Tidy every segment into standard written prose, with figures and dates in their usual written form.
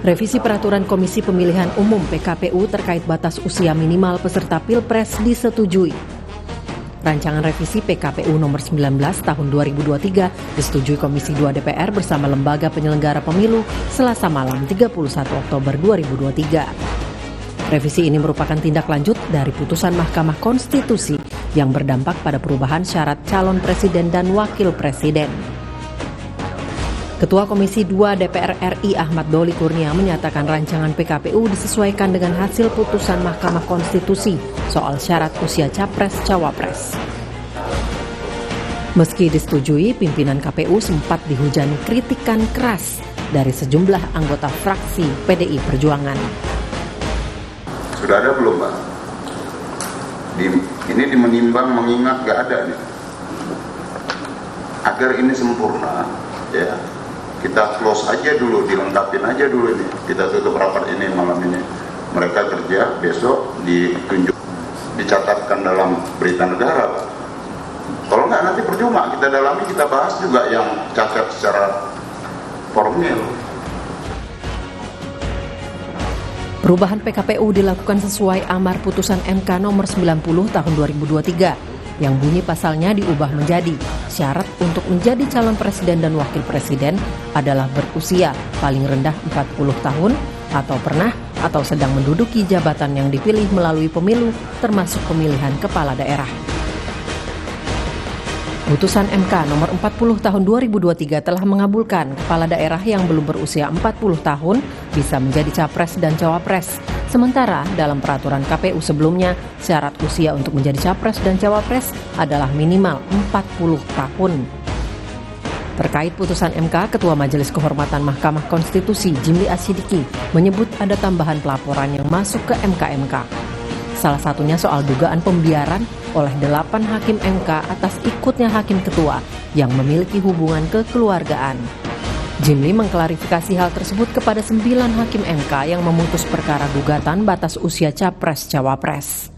Revisi Peraturan Komisi Pemilihan Umum (PKPU) terkait batas usia minimal peserta Pilpres disetujui. Rancangan revisi PKPU nomor 19 tahun 2023 disetujui Komisi 2 DPR bersama Lembaga Penyelenggara Pemilu Selasa malam 31 Oktober 2023. Revisi ini merupakan tindak lanjut dari putusan Mahkamah Konstitusi yang berdampak pada perubahan syarat calon presiden dan wakil presiden. Ketua Komisi 2 DPR RI Ahmad Doli Kurnia menyatakan rancangan PKPU disesuaikan dengan hasil putusan Mahkamah Konstitusi soal syarat usia Capres-Cawapres. Meski disetujui, pimpinan KPU sempat dihujani kritikan keras dari sejumlah anggota fraksi PDI Perjuangan. Sudah ada belum, Pak? Ini menimbang mengingat nggak ada nih. Agar ini sempurna, ya. Kita close aja dulu, dilengkapin aja dulu ini. Kita tutup rapat ini malam ini. Mereka kerja, besok ditunjuk, dicatatkan dalam berita negara, Pak. Kalau nggak nanti percuma, kita dalami, kita bahas juga yang cacat secara formil. Perubahan PKPU dilakukan sesuai amar putusan MK nomor 90 tahun 2023. Yang bunyi pasalnya diubah menjadi syarat untuk menjadi calon presiden dan wakil presiden adalah berusia paling rendah 40 tahun atau pernah atau sedang menduduki jabatan yang dipilih melalui pemilu termasuk pemilihan kepala daerah. Putusan MK nomor 40 tahun 2023 telah mengabulkan kepala daerah yang belum berusia 40 tahun bisa menjadi capres dan cawapres. Sementara dalam peraturan KPU sebelumnya, syarat usia untuk menjadi capres dan cawapres adalah minimal 40 tahun. Terkait putusan MK, Ketua Majelis Kehormatan Mahkamah Konstitusi Jimli Asyidiki menyebut ada tambahan pelaporan yang masuk ke MK-MK. Salah satunya soal dugaan pembiaran oleh 8 hakim MK atas ikutnya hakim ketua yang memiliki hubungan kekeluargaan. Jimli mengklarifikasi hal tersebut kepada 9 hakim MK yang memutus perkara gugatan batas usia Capres-Cawapres.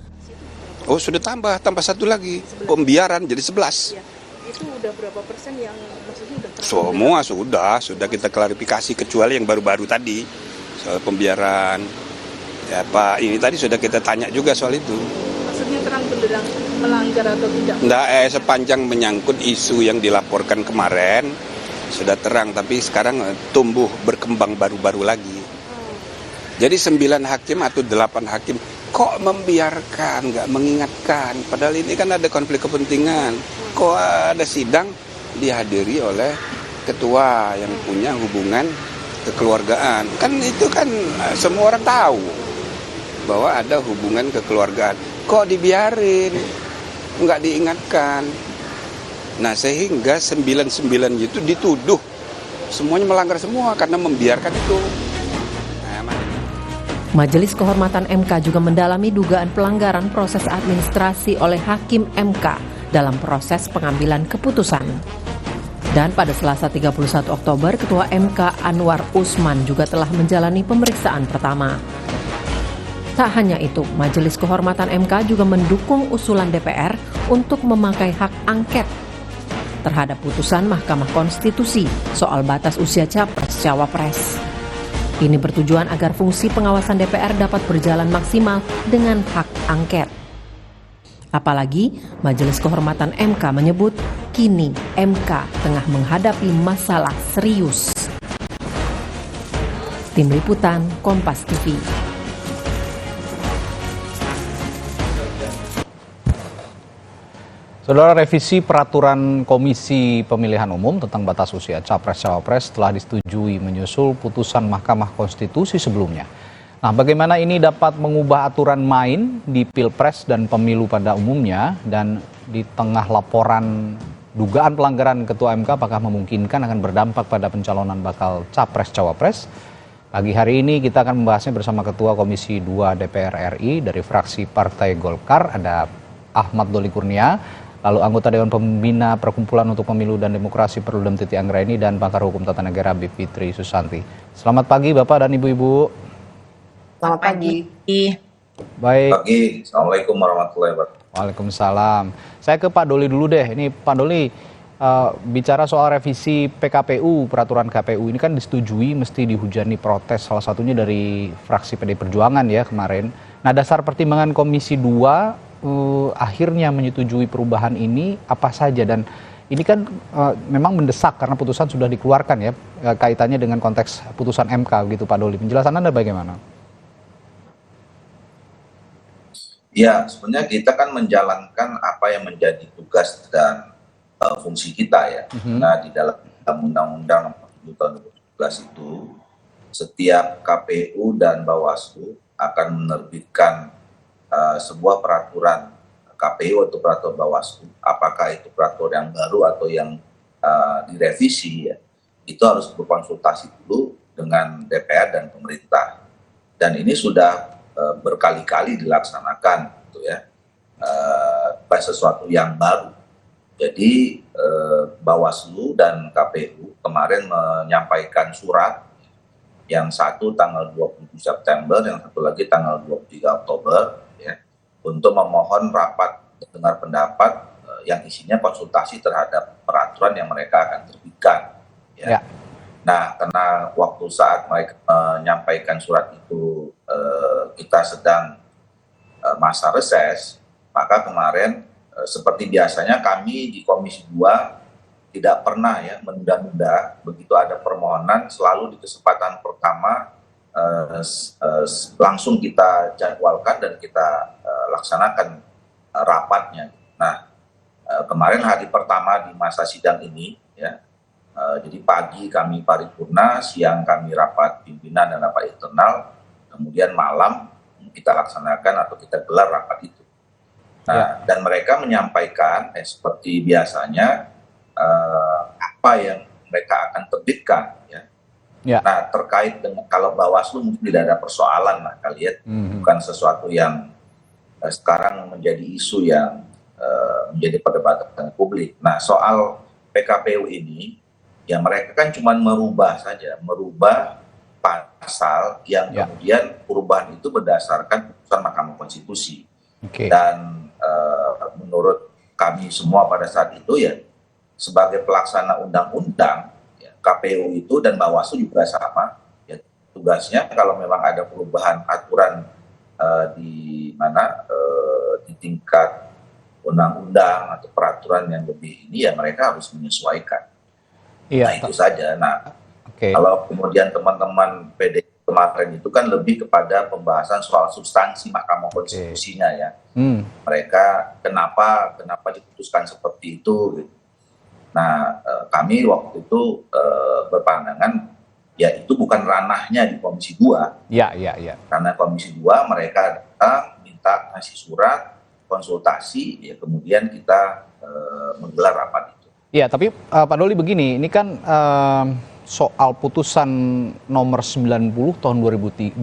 Oh, sudah tambah satu lagi, pembiaran jadi 11. Ya, itu udah berapa persen yang maksudnya udah Semua sudah kita klarifikasi kecuali yang baru-baru tadi soal pembiaran. Ya Pak, ini tadi sudah kita tanya juga soal itu. Maksudnya terang benderang melanggar atau tidak? Nggak, sepanjang menyangkut isu yang dilaporkan kemarin sudah terang, tapi sekarang tumbuh berkembang baru-baru lagi. Jadi 9 hakim atau 8 hakim kok membiarkan, nggak mengingatkan, padahal ini kan ada konflik kepentingan. Kok ada sidang dihadiri oleh ketua yang punya hubungan kekeluargaan, kan itu kan semua orang tahu bahwa ada hubungan kekeluargaan, kok dibiarin, nggak diingatkan. Nah, sehingga 99 itu dituduh semuanya melanggar semua karena membiarkan itu. Majelis Kehormatan MK juga mendalami dugaan pelanggaran proses administrasi oleh hakim MK dalam proses pengambilan keputusan. Dan pada Selasa 31 Oktober, Ketua MK Anwar Usman juga telah menjalani pemeriksaan pertama. Tak hanya itu, Majelis Kehormatan MK juga mendukung usulan DPR untuk memakai hak angket terhadap putusan Mahkamah Konstitusi soal batas usia Capres-Cawapres. Ini bertujuan agar fungsi pengawasan DPR dapat berjalan maksimal dengan hak angket. Apalagi Majelis Kehormatan MK menyebut kini MK tengah menghadapi masalah serius. Tim Liputan Kompas TV. Saudara, revisi Peraturan Komisi Pemilihan Umum tentang batas usia Capres-Cawapres telah disetujui menyusul putusan Mahkamah Konstitusi sebelumnya. Nah, bagaimana ini dapat mengubah aturan main di Pilpres dan pemilu pada umumnya, dan di tengah laporan dugaan pelanggaran Ketua MK apakah memungkinkan akan berdampak pada pencalonan bakal Capres-Cawapres? Pagi hari ini kita akan membahasnya bersama Ketua Komisi 2 DPR RI dari fraksi Partai Golkar, ada Ahmad Doli Kurnia, lalu anggota Dewan Pembina Perkumpulan untuk Pemilu dan Demokrasi Perludem Titi Anggraini, dan pakar hukum tata negara Bivitri Susanti. Selamat pagi Bapak dan Ibu-Ibu. Selamat pagi. Baik. Assalamualaikum warahmatullahi wabarakatuh. Waalaikumsalam. Saya ke Pak Doli dulu deh. Ini Pak Doli, Bicara soal revisi PKPU, peraturan KPU ini kan disetujui mesti dihujani protes, salah satunya dari fraksi PD Perjuangan ya kemarin. Nah, dasar pertimbangan Komisi 2 akhirnya menyetujui perubahan ini apa saja, dan ini kan memang mendesak karena putusan sudah dikeluarkan ya, kaitannya dengan konteks putusan MK gitu Pak Doli. Penjelasan Anda bagaimana? Ya, sebenarnya kita kan menjalankan apa yang menjadi tugas dan fungsi kita ya. Nah, di dalam Undang-Undang Nomor 7 Tahun 2017 itu, setiap KPU dan Bawaslu akan menerbitkan sebuah peraturan KPU atau peraturan Bawaslu, apakah itu peraturan yang baru atau yang direvisi ya, itu harus berkonsultasi dulu dengan DPR dan pemerintah. Dan ini sudah berkali-kali dilaksanakan, gitu ya, sesuatu yang baru. Jadi Bawaslu dan KPU kemarin menyampaikan surat, yang satu tanggal 27 September, yang satu lagi tanggal 23 Oktober, ya, untuk memohon rapat dengar pendapat yang isinya konsultasi terhadap peraturan yang mereka akan terbitkan. Ya. Nah, karena waktu saat mereka menyampaikan surat itu kita sedang masa reses, maka kemarin seperti biasanya kami di Komisi 2 tidak pernah ya menunda-nunda, begitu ada permohonan selalu di kesempatan pertama langsung kita jadwalkan dan kita laksanakan rapatnya. Nah, kemarin hari pertama di masa sidang ini ya, jadi pagi kami paripurna, siang kami rapat pimpinan dan rapat internal, kemudian malam kita laksanakan atau kita gelar rapat itu. Nah, dan mereka menyampaikan seperti biasanya apa yang mereka akan terbitkan ya. Nah, terkait dengan kalau Bawaslu mungkin tidak ada persoalan lah kali ya, bukan sesuatu yang sekarang menjadi isu yang menjadi perdebatan publik. Nah, soal PKPU ini ya mereka kan cuma merubah pasal yang kemudian perubahan itu berdasarkan putusan Mahkamah Konstitusi. Dan menurut kami semua pada saat itu ya, sebagai pelaksana undang-undang ya, KPU itu dan Bawaslu juga sama ya, tugasnya kalau memang ada perubahan aturan di tingkat undang-undang atau peraturan yang lebih ini ya mereka harus menyesuaikan. Nah, itu saja. Nah, kalau kemudian teman-teman PD kemarin itu kan lebih kepada pembahasan soal substansi Mahkamah Konstitusinya ya. Mereka kenapa diputuskan seperti itu gitu. Nah, kami waktu itu berpandangan ya itu bukan ranahnya di Komisi 2. Ya. Karena Komisi 2 mereka datang minta ngasih surat konsultasi ya, kemudian kita menggelar rapat itu. Ya, tapi Pak Doli begini, ini kan soal putusan nomor 90 tahun 2023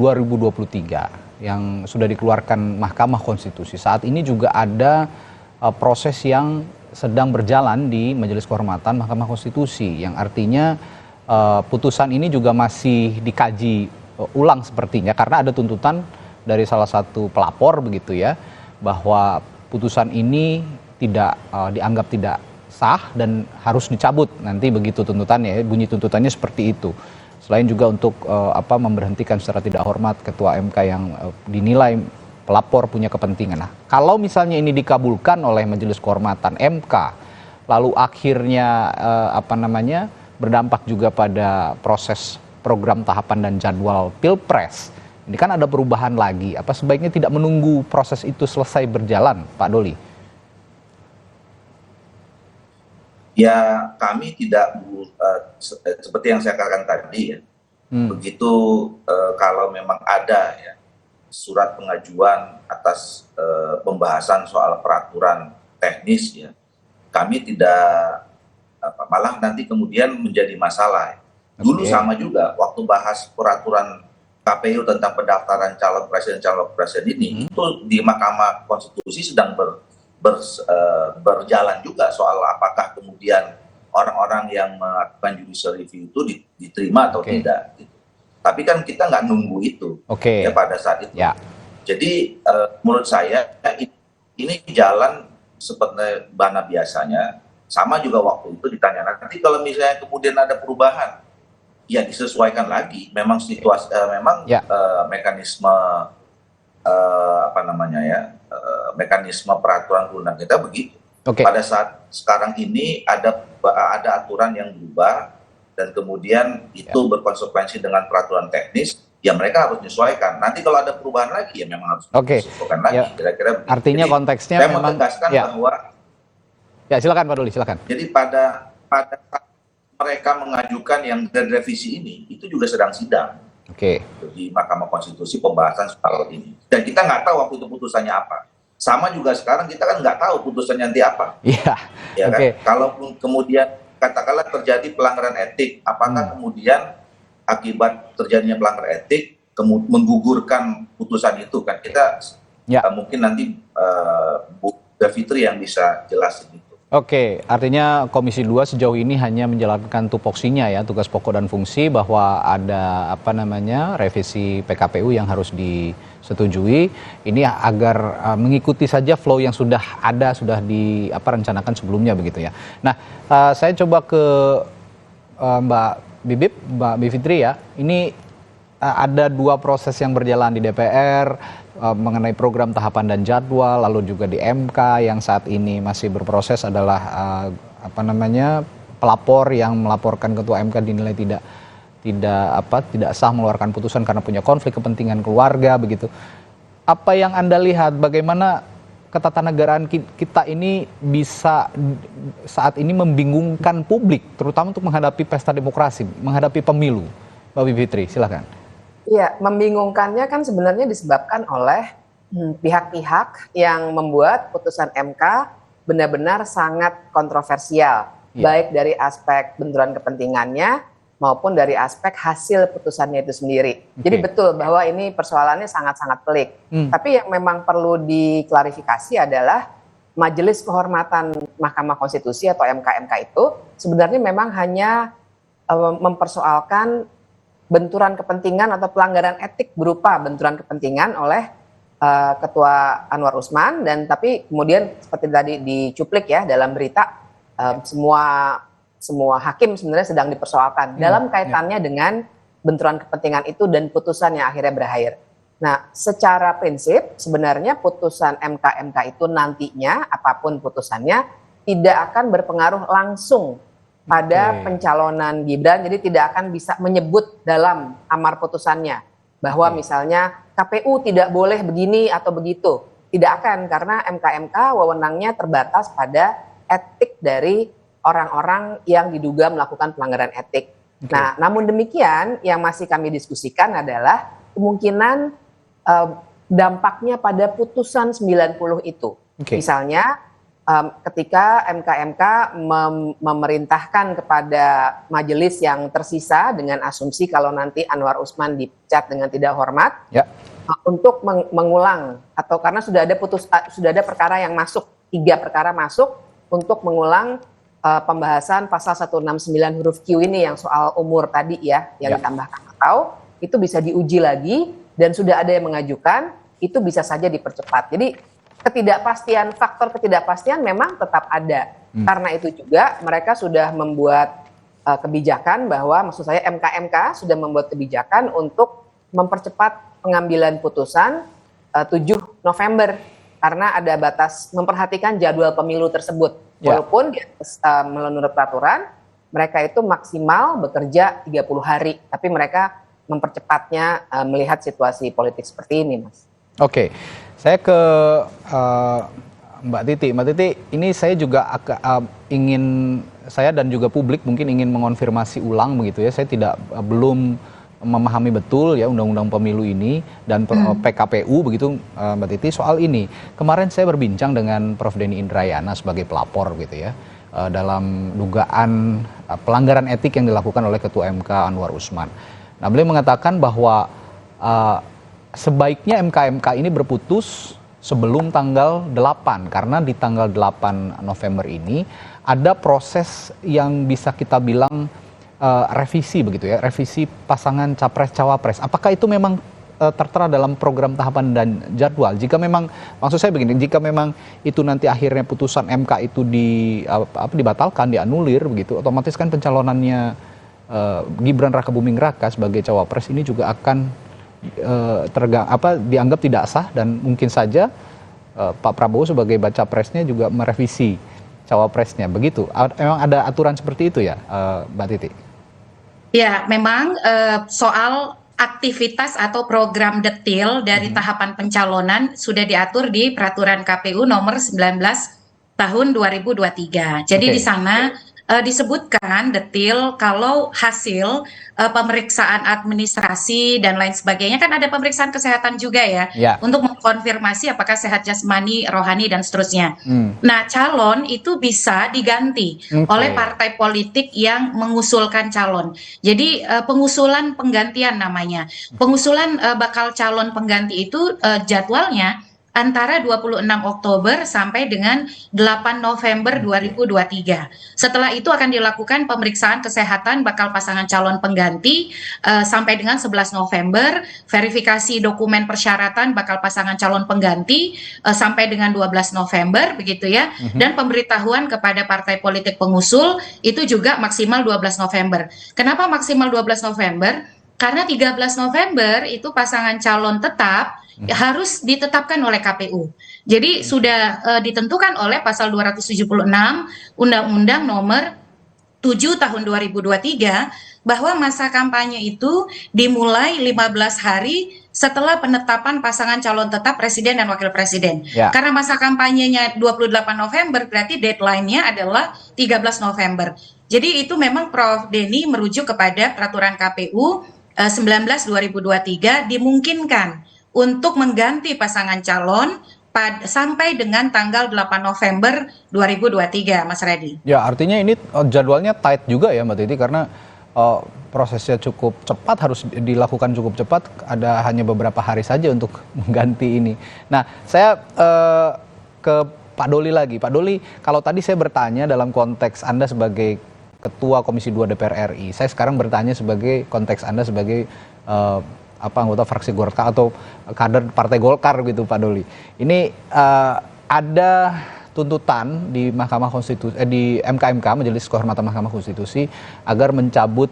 yang sudah dikeluarkan Mahkamah Konstitusi. Saat ini juga ada proses yang sedang berjalan di Majelis Kehormatan Mahkamah Konstitusi, yang artinya putusan ini juga masih dikaji ulang sepertinya, karena ada tuntutan dari salah satu pelapor begitu ya, bahwa putusan ini tidak dianggap tidak sah dan harus dicabut nanti, begitu tuntutannya, bunyi tuntutannya seperti itu. Selain juga untuk memberhentikan secara tidak hormat ketua MK yang dinilai pelapor punya kepentingan. Nah, kalau misalnya ini dikabulkan oleh Majelis Kehormatan MK, lalu akhirnya berdampak juga pada proses program tahapan dan jadwal Pilpres, ini kan ada perubahan lagi. Apa sebaiknya tidak menunggu proses itu selesai berjalan, Pak Doli? Ya, kami tidak seperti yang saya katakan tadi ya. Begitu kalau memang ada ya surat pengajuan atas pembahasan soal peraturan teknis ya, kami tidak malah nanti kemudian menjadi masalah. Dulu sama juga waktu bahas peraturan KPU tentang pendaftaran calon presiden ini, itu di Mahkamah Konstitusi sedang berjalan juga soal apakah kemudian orang-orang yang melakukan judicial review itu diterima atau tidak. Gitu. Tapi kan kita nggak nunggu itu ya pada saat itu. Jadi menurut saya ini jalan seperti mana biasanya Sama juga waktu itu ditanya, nanti kalau misalnya kemudian ada perubahan, ya disesuaikan lagi. Memang situasi, mekanisme mekanisme peraturan perundang kita begitu. Pada saat sekarang ini ada aturan yang berubah dan kemudian itu berkonsekuensi dengan peraturan teknis, ya mereka harus menyesuaikan. Nanti kalau ada perubahan lagi, ya memang harus disesuaikan lagi. Kira-kira begitu. Artinya jadi, konteksnya saya memang menegaskan bahwa silakan Pak Doli, silakan. Jadi pada saat mereka mengajukan yang revisi ini, itu juga sedang sidang di Mahkamah Konstitusi pembahasan soal ini. Dan kita nggak tahu waktu itu putusannya apa. Sama juga sekarang kita kan nggak tahu putusannya nanti apa. Ya kan? Kalaupun kemudian katakanlah terjadi pelanggaran etik, apakah kemudian akibat terjadinya pelanggaran etik menggugurkan putusan itu kan kita mungkin nanti Bu Fitri yang bisa jelasin itu. Artinya Komisi 2 sejauh ini hanya menjalankan tupoksinya ya, tugas pokok dan fungsi, bahwa ada revisi PKPU yang harus disetujui. Ini agar mengikuti saja flow yang sudah ada, sudah rencanakan sebelumnya begitu ya. Nah, saya coba ke Mbak Bivitri ya. Ini ada dua proses yang berjalan di DPR mengenai program tahapan dan jadwal, lalu juga di MK yang saat ini masih berproses adalah pelapor yang melaporkan ketua MK dinilai tidak sah mengeluarkan putusan karena punya konflik kepentingan keluarga begitu. Apa yang Anda lihat, bagaimana ketatanegaraan kita ini bisa saat ini membingungkan publik, terutama untuk menghadapi pesta demokrasi, menghadapi pemilu? Mbak Bivitri, silakan. Iya, membingungkannya kan sebenarnya disebabkan oleh pihak-pihak yang membuat putusan MK benar-benar sangat kontroversial, baik dari aspek benturan kepentingannya maupun dari aspek hasil putusannya itu sendiri. Jadi betul bahwa ini persoalannya sangat-sangat pelik. Tapi yang memang perlu diklarifikasi adalah Majelis Kehormatan Mahkamah Konstitusi atau MK-MK itu sebenarnya memang hanya mempersoalkan benturan kepentingan atau pelanggaran etik berupa benturan kepentingan oleh Ketua Anwar Usman, dan tapi kemudian seperti tadi dicuplik ya dalam berita, semua hakim sebenarnya sedang dipersoalkan dalam kaitannya dengan benturan kepentingan itu dan putusan yang akhirnya berakhir. Nah, secara prinsip sebenarnya putusan MK-MK itu nantinya apapun putusannya tidak akan berpengaruh langsung pada pencalonan Gibran, jadi tidak akan bisa menyebut dalam amar putusannya bahwa misalnya KPU tidak boleh begini atau begitu. Tidak akan, karena MK-MK wewenangnya terbatas pada etik dari orang-orang yang diduga melakukan pelanggaran etik. Nah, namun demikian yang masih kami diskusikan adalah kemungkinan dampaknya pada putusan 90 itu. Misalnya ketika MK-MK memerintahkan kepada majelis yang tersisa dengan asumsi kalau nanti Anwar Usman dipecat dengan tidak hormat, untuk mengulang, atau karena sudah ada perkara yang masuk, 3 perkara masuk untuk mengulang pembahasan pasal 169 huruf Q ini yang soal umur tadi ya, yang ditambahkan, atau itu bisa diuji lagi dan sudah ada yang mengajukan, itu bisa saja dipercepat. Jadi faktor ketidakpastian memang tetap ada. Karena itu juga mereka sudah membuat kebijakan bahwa, maksud saya MK-MK sudah membuat kebijakan untuk mempercepat pengambilan putusan 7 November. Karena ada batas memperhatikan jadwal pemilu tersebut. Walaupun menurut peraturan, mereka itu maksimal bekerja 30 hari. Tapi mereka mempercepatnya melihat situasi politik seperti ini, Mas. Saya ke Mbak Titi. Mbak Titi, ini saya juga saya dan juga publik mungkin ingin mengonfirmasi ulang begitu ya. Saya belum memahami betul ya undang-undang pemilu ini dan PKPU begitu, Mbak Titi, soal ini. Kemarin saya berbincang dengan Prof. Denny Indrayana sebagai pelapor gitu ya, dalam dugaan pelanggaran etik yang dilakukan oleh Ketua MK Anwar Usman. Nah, beliau mengatakan bahwa sebaiknya MK-MK ini berputus sebelum tanggal 8, karena di tanggal 8 November ini ada proses yang bisa kita bilang revisi begitu ya, revisi pasangan capres-cawapres. Apakah itu memang tertera dalam program tahapan dan jadwal. Jika memang, maksud saya begini, jika memang itu nanti akhirnya putusan MK itu dibatalkan, dianulir begitu, otomatis kan pencalonannya Gibran Rakabuming Raka sebagai cawapres ini juga akan dianggap tidak sah, dan mungkin saja Pak Prabowo sebagai baca presnya juga merevisi cawapresnya. Begitu. Memang ada aturan seperti itu ya, Mbak Titi? Ya, memang soal aktivitas atau program detail dari tahapan pencalonan sudah diatur di Peraturan KPU nomor 19 tahun 2023. Jadi di sana disebutkan detail kalau hasil pemeriksaan administrasi dan lain sebagainya, kan ada pemeriksaan kesehatan juga ya, untuk mengkonfirmasi apakah sehat jasmani, rohani, dan seterusnya. Nah, calon itu bisa diganti oleh partai politik yang mengusulkan calon. Jadi pengusulan penggantian namanya. Pengusulan bakal calon pengganti itu jadwalnya antara 26 Oktober sampai dengan 8 November 2023. Setelah itu akan dilakukan pemeriksaan kesehatan bakal pasangan calon pengganti sampai dengan 11 November, verifikasi dokumen persyaratan bakal pasangan calon pengganti sampai dengan 12 November, begitu ya. Dan pemberitahuan kepada partai politik pengusul itu juga maksimal 12 November. Kenapa maksimal 12 November? Karena 13 November itu pasangan calon tetap harus ditetapkan oleh KPU. Jadi sudah ditentukan oleh pasal 276 Undang-Undang nomor 7 tahun 2023 bahwa masa kampanye itu dimulai 15 hari setelah penetapan pasangan calon tetap presiden dan wakil presiden. Karena masa kampanyenya 28 November, berarti deadline-nya adalah 13 November. Jadi itu memang Prof. Denny merujuk kepada peraturan KPU 19/2023 dimungkinkan untuk mengganti pasangan calon sampai dengan tanggal 8 November 2023, Mas Reddy. Ya, artinya ini jadwalnya tight juga ya, Mbak Titi, karena prosesnya cukup cepat, harus dilakukan cukup cepat, ada hanya beberapa hari saja untuk mengganti ini. Nah, saya ke Pak Doli lagi. Pak Doli, kalau tadi saya bertanya dalam konteks Anda sebagai Ketua Komisi 2 DPR RI, saya sekarang bertanya sebagai konteks Anda sebagai anggota fraksi Golkar atau kader Partai Golkar gitu, Pak Doli. Ini ada tuntutan di Mahkamah Konstitusi, di MKMK, Majelis Kehormatan Mahkamah Konstitusi, agar mencabut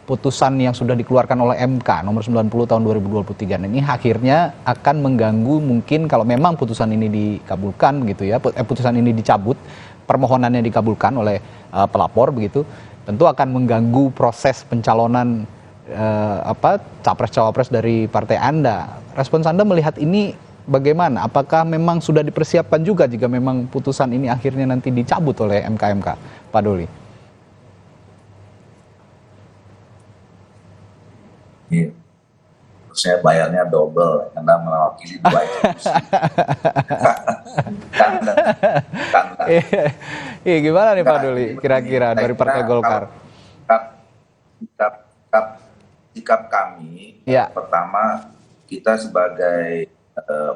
putusan yang sudah dikeluarkan oleh MK nomor 90 tahun 2023. Ini akhirnya akan mengganggu, mungkin kalau memang putusan ini dikabulkan gitu ya, putusan ini dicabut, permohonannya dikabulkan oleh pelapor begitu, tentu akan mengganggu proses pencalonan capres-cawapres dari partai Anda. Respons Anda melihat ini bagaimana? Apakah memang sudah dipersiapkan juga jika memang putusan ini akhirnya nanti dicabut oleh MKMK, Pak Doli? Iya. Saya bayarnya double karena mewakili dua institusi. Iya, gimana nih Pak Doli kira-kira dari Partai Golkar? Sikap kami, pertama, kita sebagai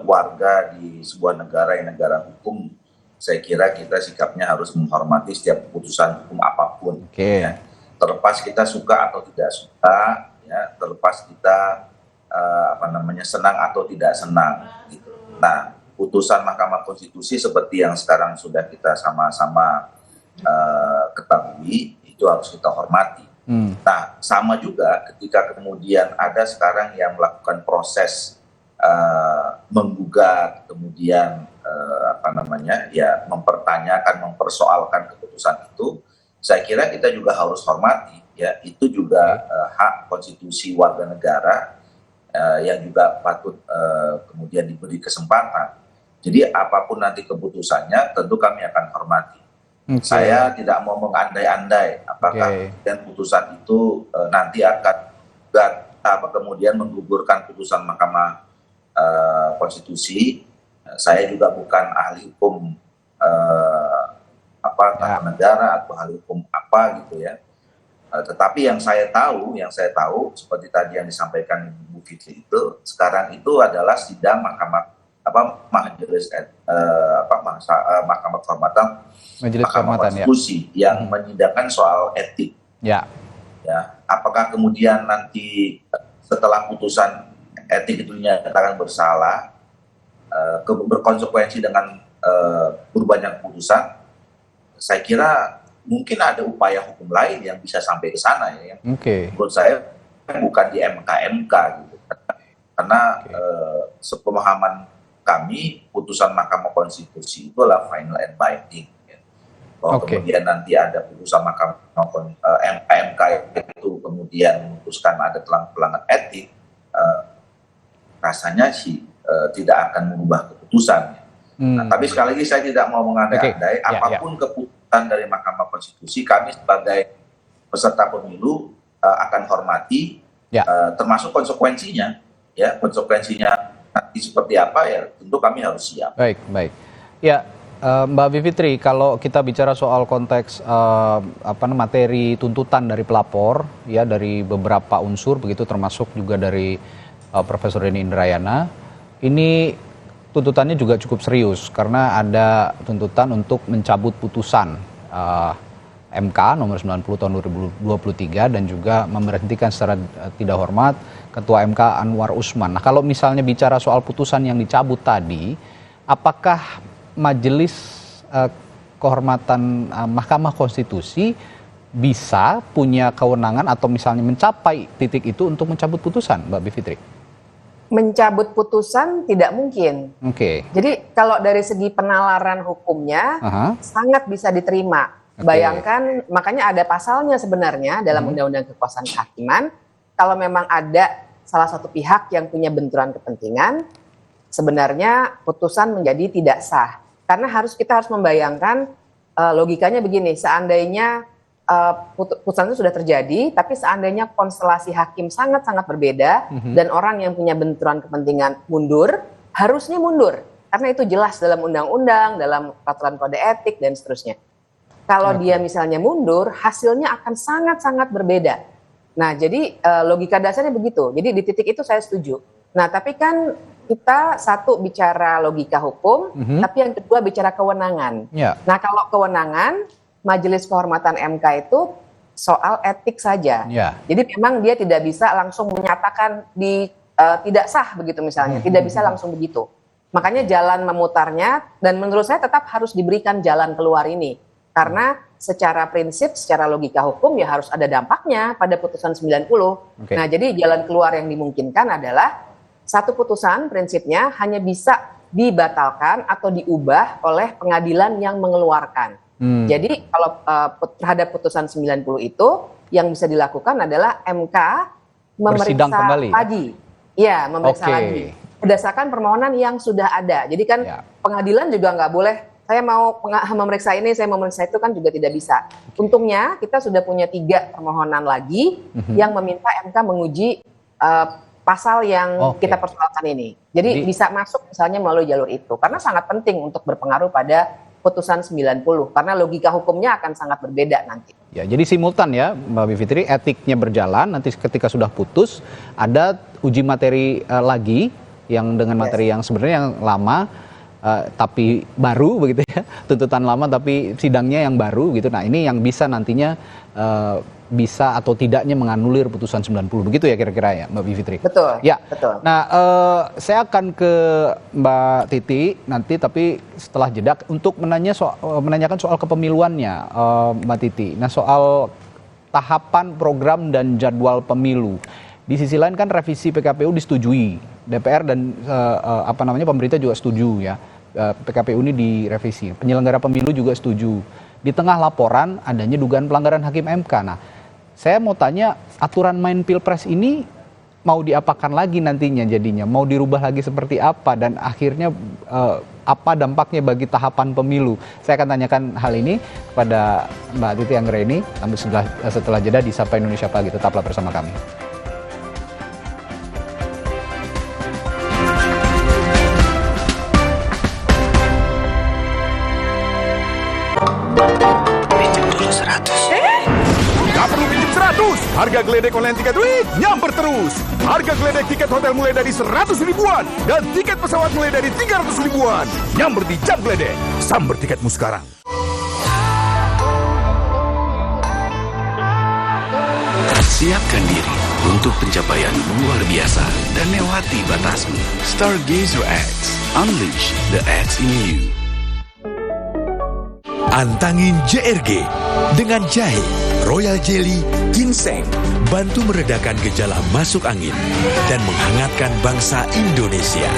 warga di sebuah negara yang negara hukum, saya kira kita sikapnya harus menghormati setiap keputusan hukum apapun. Ya. Terlepas kita suka atau tidak suka, ya, terlepas kita senang atau tidak senang. Gitu. Nah, putusan Mahkamah Konstitusi seperti yang sekarang sudah kita sama-sama ketahui, itu harus kita hormati. Nah, sama juga ketika kemudian ada sekarang yang melakukan proses menggugat, kemudian mempertanyakan, mempersoalkan keputusan itu, saya kira kita juga harus hormati, ya, itu juga hak konstitusi warga negara yang juga patut kemudian diberi kesempatan. Jadi apapun nanti keputusannya, tentu kami akan hormati. Saya tidak mau mengandai-andai apakah dan putusan itu nanti akan kemudian menggugurkan putusan Mahkamah Konstitusi. Saya juga bukan ahli hukum tata negara atau ahli hukum apa gitu ya. Tetapi yang saya tahu seperti tadi yang disampaikan Bu Fitri, itu sekarang itu adalah sidang Mahkamah Konstitusi yang menyidangkan soal etik. Ya, apakah kemudian nanti setelah putusan etik itu dinyatakan bersalah, berkonsekuensi dengan berubahnya keputusan, saya kira mungkin ada upaya hukum lain yang bisa sampai ke sana ya. Menurut saya bukan di MK gitu. Karena sepemahaman kami putusan Mahkamah Konstitusi itu adalah final and binding. Ya. Bahwa kemudian nanti ada putusan MK itu kemudian memutuskan ada pelanggaran etik, rasanya sih tidak akan mengubah keputusan. Nah, tapi sekali lagi saya tidak mau mengandai-andai apapun keputusan dari Mahkamah Konstitusi, kami sebagai peserta pemilu akan hormati, termasuk konsekuensinya. Ya, konsekuensinya nanti seperti apa ya tentu kami harus siap. Baik. Ya, Mbak Bivitri, kalau kita bicara soal konteks materi tuntutan dari pelapor, ya dari beberapa unsur begitu, termasuk juga dari Profesor Denny Indrayana, ini tuntutannya juga cukup serius karena ada tuntutan untuk mencabut putusan MK nomor 90 tahun 2023 dan juga memberhentikan secara tidak hormat Ketua MK Anwar Usman. Nah, kalau misalnya bicara soal putusan yang dicabut tadi, apakah Majelis Kehormatan Mahkamah Konstitusi bisa punya kewenangan atau misalnya mencapai titik itu untuk mencabut putusan, Mbak Bivitri? Mencabut putusan tidak mungkin. Jadi kalau dari segi penalaran hukumnya sangat bisa diterima. Bayangkan, makanya ada pasalnya sebenarnya dalam Undang-Undang Kekuasaan Kehakiman. Kalau memang ada salah satu pihak yang punya benturan kepentingan, sebenarnya putusan menjadi tidak sah. Karena kita harus membayangkan logikanya begini, seandainya putusan itu sudah terjadi, tapi seandainya konstelasi hakim sangat-sangat berbeda dan orang yang punya benturan kepentingan mundur, harusnya mundur. Karena itu jelas dalam undang-undang, dalam peraturan kode etik, dan seterusnya. Kalau dia misalnya mundur, hasilnya akan sangat-sangat berbeda. Nah, jadi logika dasarnya begitu. Jadi di titik itu saya setuju. Nah, tapi kan kita satu bicara logika hukum, tapi yang kedua bicara kewenangan. Nah, kalau kewenangan, Majelis Kehormatan MK itu soal etik saja. Jadi memang dia tidak bisa langsung menyatakan tidak sah begitu misalnya, tidak bisa langsung begitu. Makanya jalan memutarnya, dan menurut saya tetap harus diberikan jalan keluar ini. Karena secara prinsip, secara logika hukum ya harus ada dampaknya pada putusan 90. Nah, jadi jalan keluar yang dimungkinkan adalah satu putusan prinsipnya hanya bisa dibatalkan atau diubah oleh pengadilan yang mengeluarkan. Jadi kalau terhadap putusan 90 itu yang bisa dilakukan adalah MK memeriksa lagi. Ya, memeriksa lagi. Berdasarkan permohonan yang sudah ada. Jadi kan pengadilan juga nggak boleh, saya mau memeriksa ini, saya mau memeriksa itu, kan juga tidak bisa. Untungnya kita sudah punya 3 permohonan lagi yang meminta MK menguji pasal yang kita persoalkan ini. Jadi bisa masuk misalnya melalui jalur itu. Karena sangat penting untuk berpengaruh pada putusan 90, karena logika hukumnya akan sangat berbeda nanti. Ya, jadi simultan ya Mbak Bivitri, etiknya berjalan, nanti ketika sudah putus ada uji materi lagi yang dengan materi yang sebenarnya yang lama tapi baru begitu ya, tuntutan lama tapi sidangnya yang baru gitu. Nah, ini yang bisa nantinya bisa atau tidaknya menganulir putusan 90, begitu ya kira-kira ya Mbak Bivitri? Betul. Ya. Betul. Nah, saya akan ke Mbak Titi nanti, tapi setelah jeda untuk menanyakan soal kepemiluannya, Mbak Titi. Nah, soal tahapan program dan jadwal pemilu. Di sisi lain kan revisi PKPU disetujui, DPR dan pemerintah juga setuju ya. PKPU ini direvisi, penyelenggara pemilu juga setuju. Di tengah laporan adanya dugaan pelanggaran hakim MK. Nah, saya mau tanya, aturan main Pilpres ini mau diapakan lagi nantinya jadinya? Mau dirubah lagi seperti apa? Dan akhirnya apa dampaknya bagi tahapan pemilu? Saya akan tanyakan hal ini kepada Mbak Titi Anggraini setelah jeda di Sapa Indonesia Pagi. Tetaplah bersama kami. Harga geledek online tiket week nyamper terus. Harga geledek tiket hotel mulai dari 100 ribuan dan tiket pesawat mulai dari 300 ribuan. Nyamper di Jam Geledek. Samber tiketmu sekarang. Siapkan diri untuk pencapaian luar biasa dan lewati batasmu. Stargazer X, unleash the X in you. Antangin JRG dengan jahe, royal jelly, ginseng, bantu meredakan gejala masuk angin dan menghangatkan bangsa Indonesia.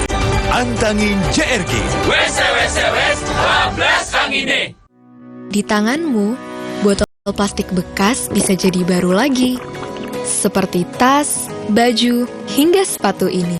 Antangin JRG. Wes 12 angine. Di tanganmu, botol plastik bekas bisa jadi baru lagi. Seperti tas, baju, hingga sepatu ini.